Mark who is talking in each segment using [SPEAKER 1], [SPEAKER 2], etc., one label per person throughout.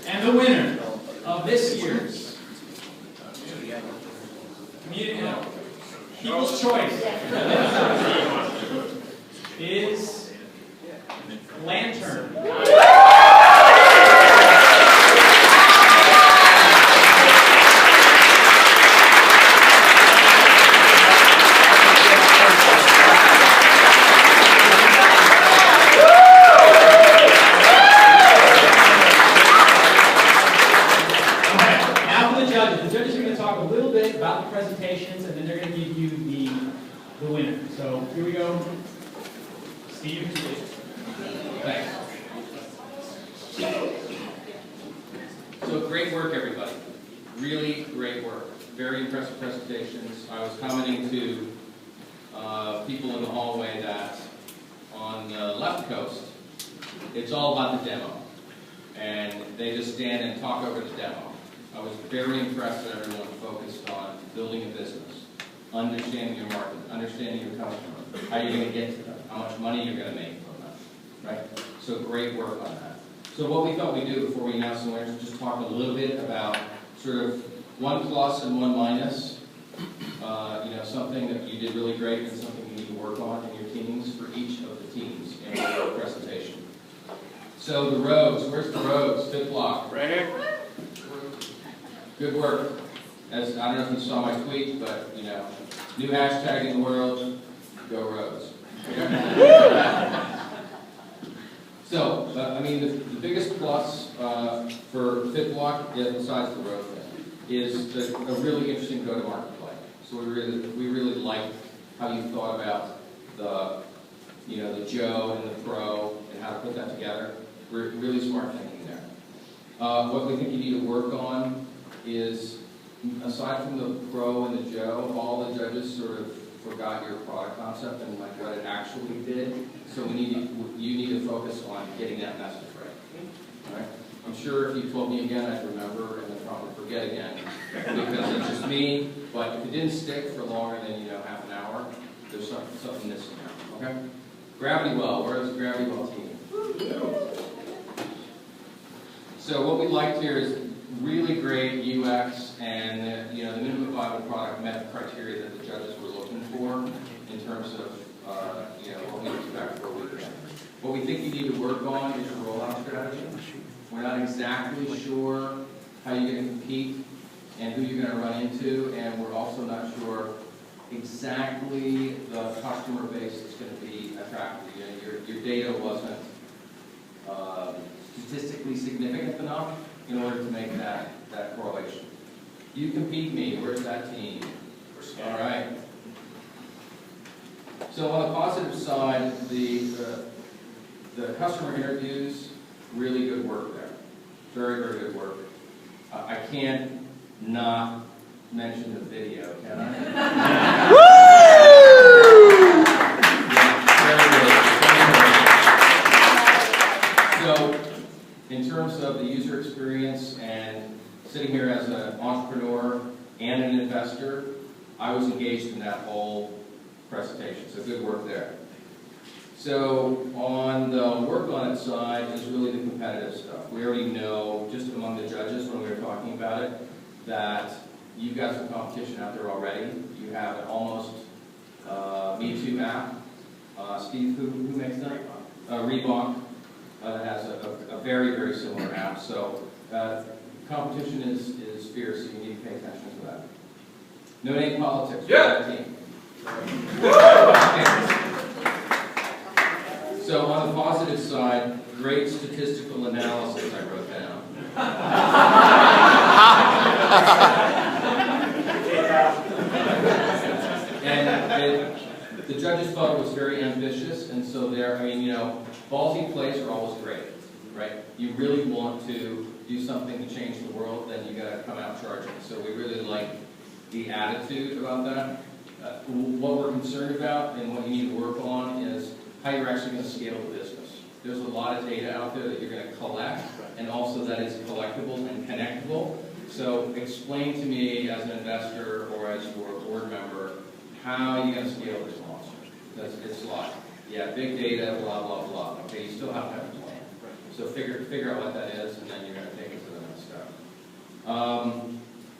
[SPEAKER 1] And the winner of this year's People's Choice is Lantern. About the presentations, and then they're going to give you the winner. So here we go. Steve.
[SPEAKER 2] Thanks. So great work, everybody. Really great work. Very impressive presentations. I was commenting to people in the hallway that on the left coast, it's all about the demo. And they just stand and talk over the demo. I was very impressed that everyone focused on building a business, understanding your market, understanding your customer, how you're going to get to them, how much money you're going to make from them, right? So great work on that. So what we thought we'd do before we announce the winners is just talk a little bit about sort of one plus and one minus, something that you did really great and something you need to work on in your teams for each of the teams in your presentation. So the roads, where's the roads? Fifth block.
[SPEAKER 3] Right here.
[SPEAKER 2] Good work. As I don't know if you saw my tweet, but new hashtag in the world, go roads. So, the biggest plus for Fifth Block, besides the road thing, is a really interesting go-to-market play. So we really liked how you thought about the Joe and the Pro and how to put that together. Really smart thinking there. What we think you need to work on is, aside from the Pro and the Joe, all the judges sort of forgot your product concept and like what it actually did. So you need to focus on getting that message right. All right? I'm sure if you told me again, I'd remember and then probably forget again because it's just me. But if it didn't stick for longer than half an hour, there's something missing there. Okay? Gravity Well. Where is the Gravity Well team? So what we liked here is really great UX, and the minimum viable product met the criteria that the judges were looking for in terms of what we expect for a weekend. What we think you need to work on is your rollout strategy. We're not exactly sure how you're going to compete and who you're going to run into, and we're also not sure exactly the customer base that's going to be attractive. Your data wasn't statistically significant enough in order to make that correlation. You compete me. Where's that team? All right. So on the positive side, the customer interviews, really good work there. Very, very good work. I can't not mention the video, can I? Yeah, very good. So, in terms of the user experience and sitting here as an entrepreneur and an investor, I was engaged in that whole presentation, so good work there. So on the work on it side is really the competitive stuff. We already know, just among the judges when we were talking about it, that you've got some competition out there already. You have an almost Me Too app. Steve, who makes that? Reebok. Has a very, very similar app. So competition is fierce, so you need to pay attention to that. No name politics. Yeah. Team. Okay. So on the positive side, great statistical analysis I wrote down. And the judges thought it was very ambitious, and so ballsy plays are always great, right? You really want to do something to change the world, then you got to come out charging. So we really like the attitude about that. What we're concerned about and what you need to work on is how you're actually going to scale the business. There's a lot of data out there that you're going to collect, and also that is collectible and connectable. So explain to me as an investor or as your board member how you're going to scale this monster. It's a lot. Yeah, big data, blah, blah, blah. Okay, you still have to have a plan. So figure out what that is, and then you're going to take it to the next step.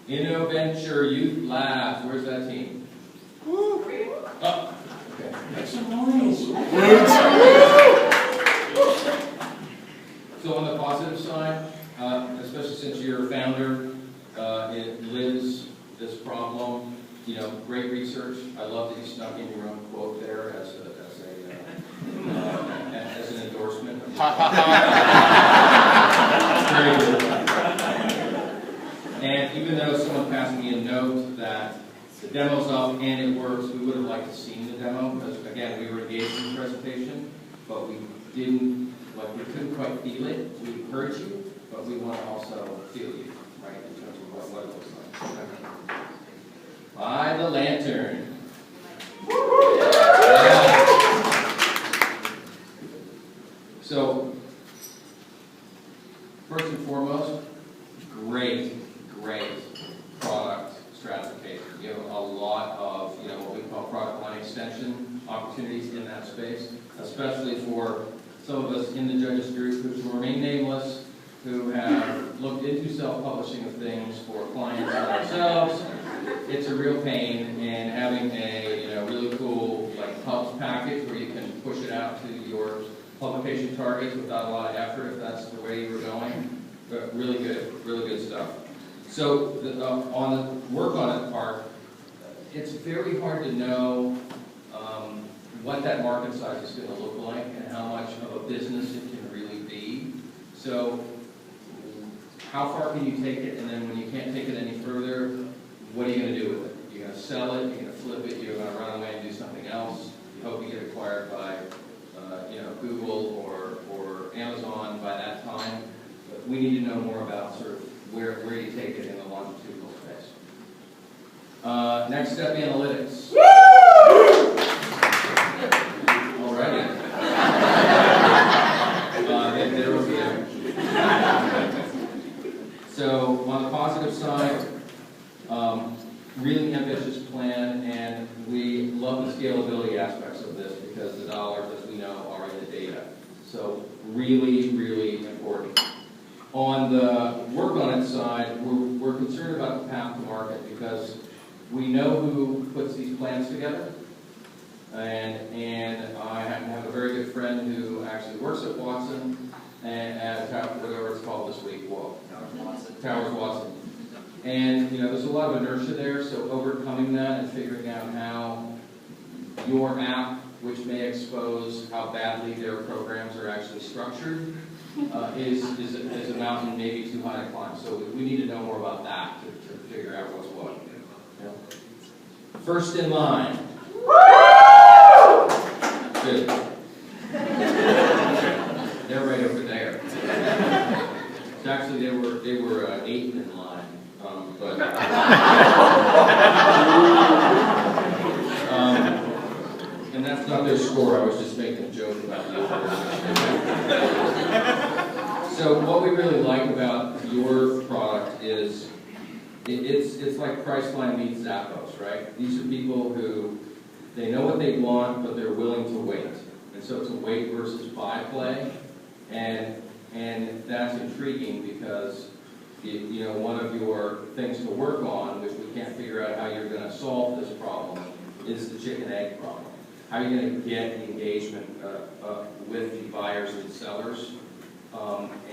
[SPEAKER 2] InnoVenture Youth Labs, where's that team? Oh, okay. Make some noise. So on the positive side, especially since you're a founder, it lives this problem. You know, great research. I love that you snuck in your own quote there as an endorsement. Very good. And even though someone passed me a note that the demo's up and it works, we would have liked to see the demo because, again, we were engaged in the presentation, but we couldn't quite feel it. We heard you, but we want to also feel you, right, in terms of what it looks like. By the lantern. Yeah. So, first and foremost, great product stratification. You have a lot of, what we call product line extension opportunities in that space, especially for some of us in the judges group who remain nameless, who have looked into self-publishing of things for clients and ourselves. It's a real pain, and having a really cool pubs package where you can push it out to your publication targets without a lot of effort, if that's the way you were going. But really good stuff. So on the work on it part, it's very hard to know what that market size is going to look like and how much of a business it can really be. So how far can you take it, and then when you can't take it any further, what are you going to do with it? You're going to sell it, you're going to flip it, you're going to run away and do something else. You hope you get acquired by Google or Amazon by that time. But we need to know more about sort of where you take it in the longitudinal space. Next step, analytics. Alrighty. There will be there. So on the positive side, really ambitious plan, and we love the scalability aspects of this because the dollars, as we know, are in the data. So really important. On the work on it side, we're concerned about the path to market because we know who puts these plans together. And I happen to have a very good friend who actually works at Watson and at whatever it's called this week, Towers Watson. And there's a lot of inertia there, so overcoming that and figuring out how your app, which may expose how badly their programs are actually structured, is a mountain maybe too high to climb. So we need to know more about that to figure out what's what. First in line. Good. They're right over there. So actually, they were 8th in line, and that's not their score. I was just making a joke about that. So what we really like about your product is it's like Priceline meets Zappos, right? These are people who they know what they want, but they're willing to wait. And so it's a wait versus buy play, and that's intriguing because one of your things to work on, which we can't figure out how you're going to solve this problem, is the chicken egg problem. How are you going to get engagement with the buyers and sellers?